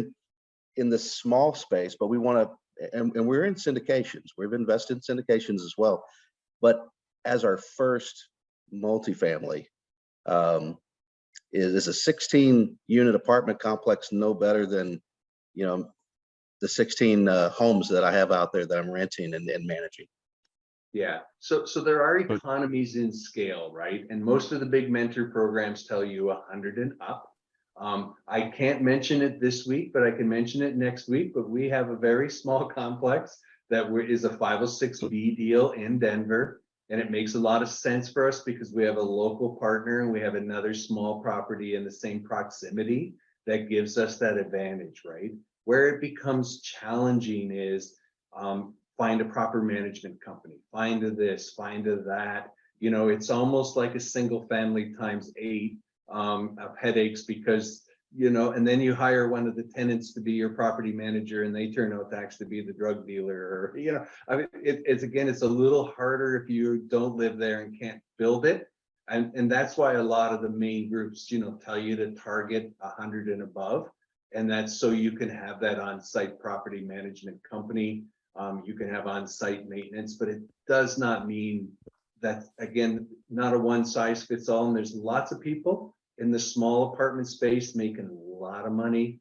S9: in the small space, but we want to, and we're in syndications. We've invested in syndications as well. But as our first multifamily, is a 16-unit apartment complex no better than, the 16 homes that I have out there that I'm renting and managing?
S1: Yeah, so there are economies in scale, right? And most of the big mentor programs tell you 100 and up. I can't mention it this week, but I can mention it next week. But we have a very small complex that is a 506B deal in Denver. And it makes a lot of sense for us because we have a local partner and we have another small property in the same proximity that gives us that advantage, right? Where it becomes challenging is find a proper management company, find a this, find a that. It's almost like a single family times 8 of headaches because, and then you hire one of the tenants to be your property manager and they turn out to actually be the drug dealer, or, I mean, it's a little harder if you don't live there and can't build it. And that's why a lot of the main groups, tell you to target 100 and above. And that's so you can have that on-site property management company. You can have on-site maintenance, but it does not mean that, again, not a one size fits all. And there's lots of people in the small apartment space making a lot of money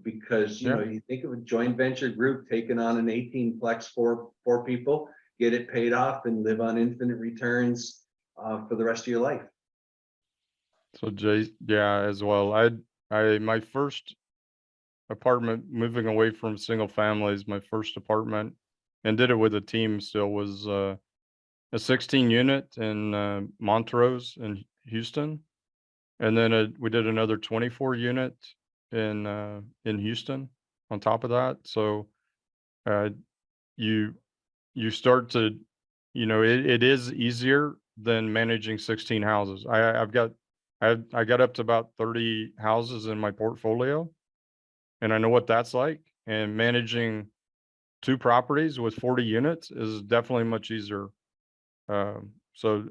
S1: because, you think of a joint venture group taking on an 18-plex for 4 people, get it paid off and live on infinite returns for the rest of your life.
S2: So Jay, yeah, as well. My first apartment, moving away from single families, my first apartment, and did it with a team still, was a 16 unit in Montrose in Houston. And then we did another 24 unit in Houston on top of that. So you start to, it is easier than managing 16 houses. I got up to about 30 houses in my portfolio, and I know what that's like. And managing 2 properties with 40 units is definitely much easier. So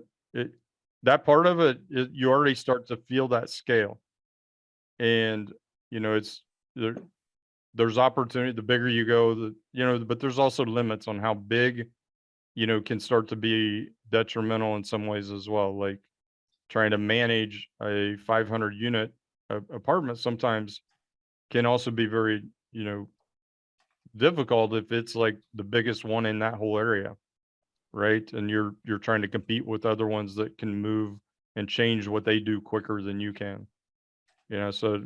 S2: that part of it, you already start to feel that scale. And, it's there's opportunity, the bigger you go, but there's also limits on how big, can start to be detrimental in some ways as well. Like trying to manage a 500 unit apartment sometimes can also be very, difficult if it's like the biggest one in that whole area, right? And you're trying to compete with other ones that can move and change what they do quicker than you can. So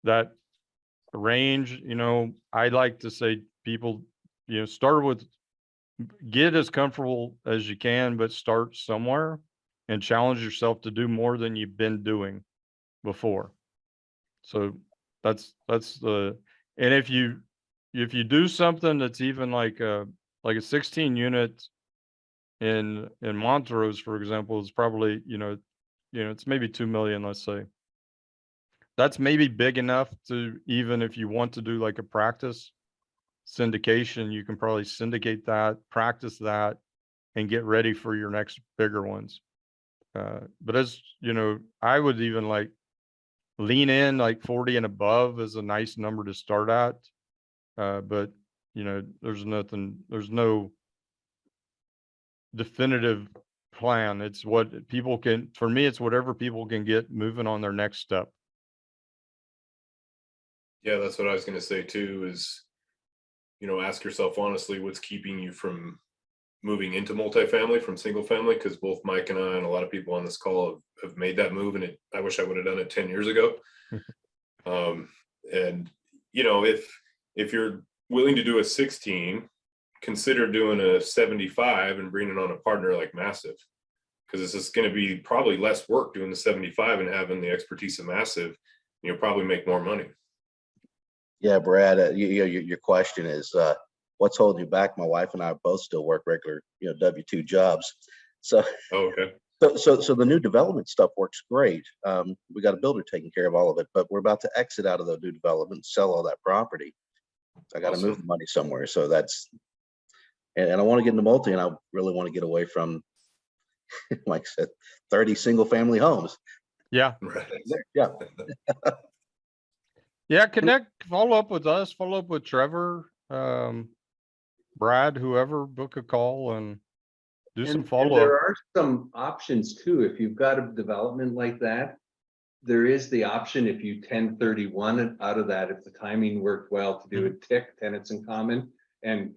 S2: that range, I like to say people, start with, get as comfortable as you can, but start somewhere and challenge yourself to do more than you've been doing before. So that's the, and if you do something that's even like a 16 unit in Montrose, for example, is probably, it's maybe 2 million, let's say. That's maybe big enough to, even if you want to do like a practice syndication, you can probably syndicate that, practice that, and get ready for your next bigger ones. But as I would even like lean in like 40 and above is a nice number to start at. But there's no definitive plan. It's what people can, for me, it's whatever people can get moving on their next step.
S4: Yeah, that's what I was going to say too, is, ask yourself honestly, what's keeping you from moving into multifamily from single family, because both Mike and I and a lot of people on this call have made that move, and I wish I would have done it 10 years ago. And you know, if you're willing to do a 16, consider doing a 75 and bringing on a partner like Massive, because it's just going to be probably less work doing the 75 and having the expertise of Massive. You'll probably make more money.
S9: Yeah, Brad, your question is, what's holding you back? My wife and I both still work regular, W-2 jobs. So,
S4: okay.
S9: So the new development stuff works great. We got a builder taking care of all of it, but we're about to exit out of the new development, sell all that property. I got to move the money somewhere. So that's, and I want to get into multi, and I really want to get away from, like I said, 30 single family homes.
S2: Yeah.
S4: Right.
S9: Yeah.
S2: Yeah, follow up with us, follow up with Trevor, Brad, whoever, book a call and do some
S1: And
S2: follow
S1: there
S2: up.
S1: are some options too. If you've got a development like that, there is the option, if you 1031 out of that, if the timing worked well, to do a TIC, tenants in common. And,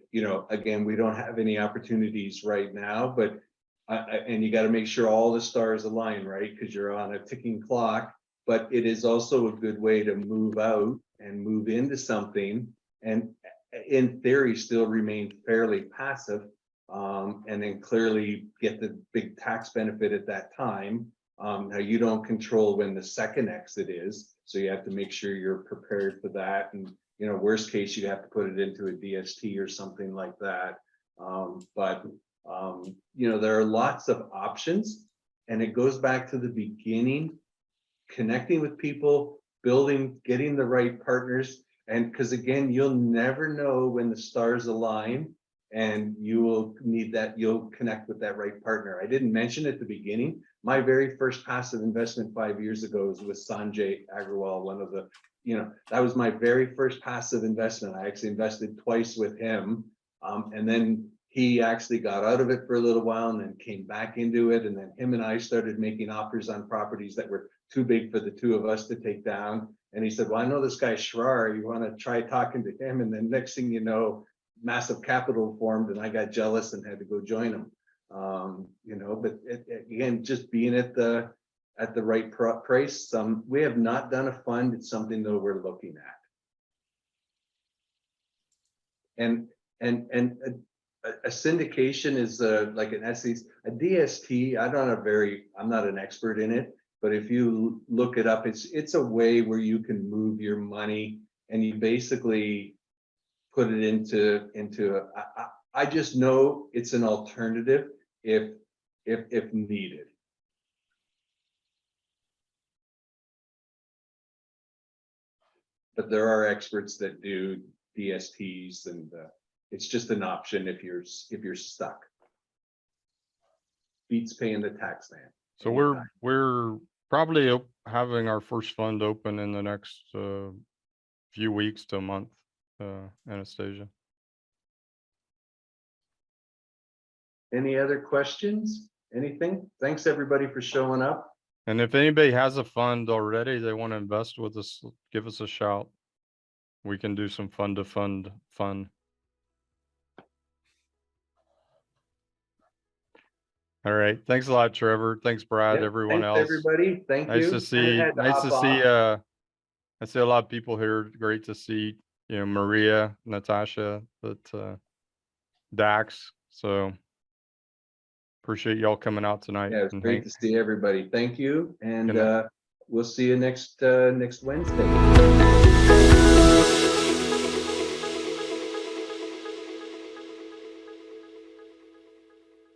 S1: again, we don't have any opportunities right now, but and you got to make sure all the stars align, right? Because you're on a ticking clock. But it is also a good way to move out and move into something, and in theory still remain fairly passive, and then clearly get the big tax benefit at that time. Now you don't control when the second exit is, so you have to make sure you're prepared for that. And worst case, you have to put it into a DST or something like that. But there are lots of options, and it goes back to the beginning. Connecting with people, getting the right partners. And because again, you'll never know when the stars align, and you will need that, you'll connect with that right partner. I didn't mention at the beginning, my very first passive investment 5 years ago was with Sanjay Agrawal, one of the, that was my very first passive investment. I actually invested twice with him. And then he actually got out of it for a little while and then came back into it. And then him and I started making offers on properties that were too big for the two of us to take down. And he said, well, I know this guy Schrar, you want to try talking to him? And then next thing you know, Massive Capital formed, and I got jealous and had to go join them. But again, just being at the right price. We have not done a fund. It's something though we're looking at. And a syndication is like an SEC, a DST. I'm not an expert in it, but if you look it up, it's a way where you can move your money, and you basically put it into I just know it's an alternative if needed. But there are experts that do DSTs, and it's just an option if you're stuck. Beats paying the tax man.
S2: So we're probably having our first fund open in the next few weeks to a month, Anastasia.
S1: Any other questions? Anything? Thanks everybody for showing up.
S2: And if anybody has a fund already they want to invest with us, give us a shout. We can do some fund to fund fun. All right. Thanks a lot, Trevor. Thanks, Brad.
S1: Yep.
S2: everyone
S1: Thanks,
S2: else.
S1: everybody. Thank
S2: Nice
S1: you.
S2: to see. I see a lot of people here. Great to see, Maria, Natasha, Dax. So appreciate y'all coming out tonight.
S1: Yeah, it's great to see everybody. Thank you. And we'll see you next Wednesday.